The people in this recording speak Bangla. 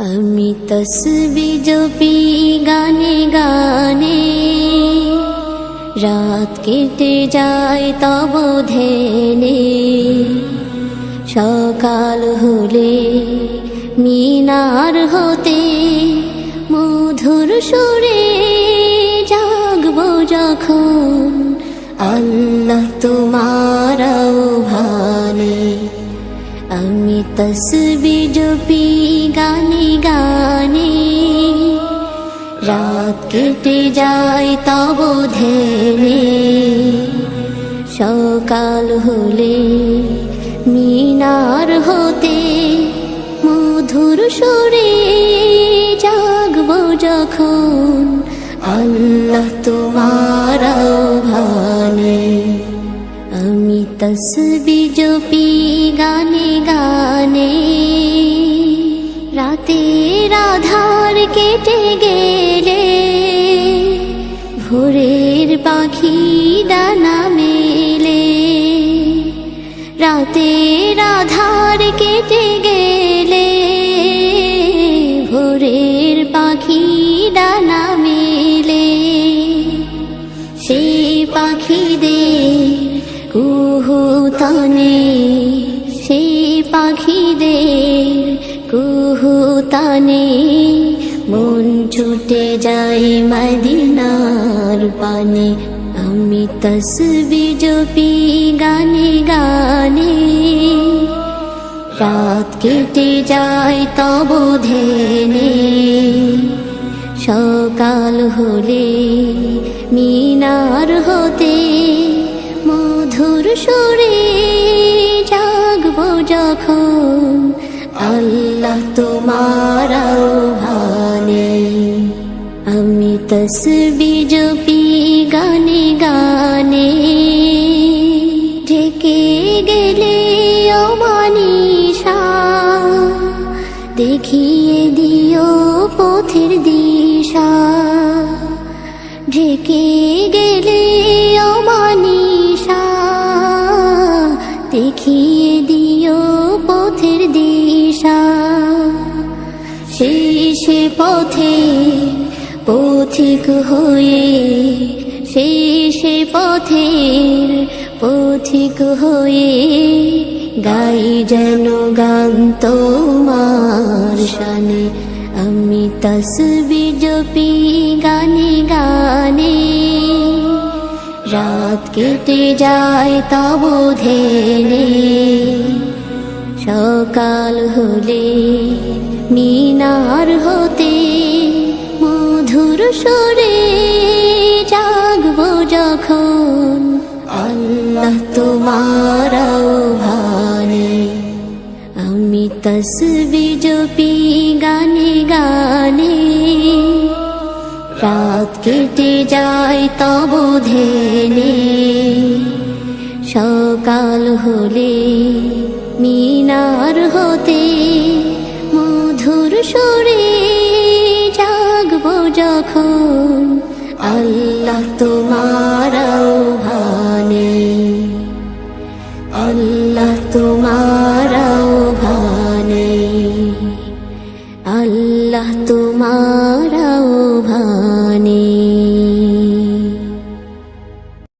আমি তসবিহ জপি গানে গানে, রাত কেটে যায় তব ধ্যানে। সকাল হলে মিনার হতে মধুর সুরে জাগবো যখন, আল্লাহ তোমার আহ্বানে। আমি তসবিহ জপি গানে গানে, রাত কেটে যায় তব ধ্যানে। সকাল হলে মিনার হতে মধুর সুরে জাগবো যখন, আল্লাহ তোমার আহ্বানে। আমি তসবিহ জপি গানে গানে, রাতের আধার কেটে গেলে ভোরের পাখি ডানা মেলে। রাতের আধার কেটে গেলে ভোরের পাখি ডানা মেলে। সেই পাখিদের কুহুতানে, সেই পাখিদের কুহুতানে মন ছুটে যায় মদিনার পানে। আমি তসবিহ জপি গানে গানে, রাত কেটে যায় তব ধ্যানে। সকাল হলে মিনার হতে মধুর সুরে জাগবো যখন, আল্লাহ তোমার আহ্বানে। আমি তসবিহ জপি গানে গানে, ঢেকে গেলে অমানিশা দেখিয়ে দিও পথের দিশা। ঢেকে গেলে অমানিশা দেখিয়ে দিও পথের দিশা। শেষে পথে পথিক হয়ে, শেষে পথের পথিক হয়ে গাই যেন গান তোমার শানে। আমি তসবিহ জপি গানে গানে, রাত কেটে যায় তব ধ্যানে। সকাল হলে মিনার হতে মধুর সুরে জাগবো যখন, আল্লাহ তোমার আহ্বানে। আমি তসবিহ জপি গানে গানে, রাত কেটে যায় তব ধ্যানে। সকাল হলে মিনার হতে মধুর সুরে জাগবো যখন, আল্লাহ তোমার আহ্বানে। আল্লাহ তোমার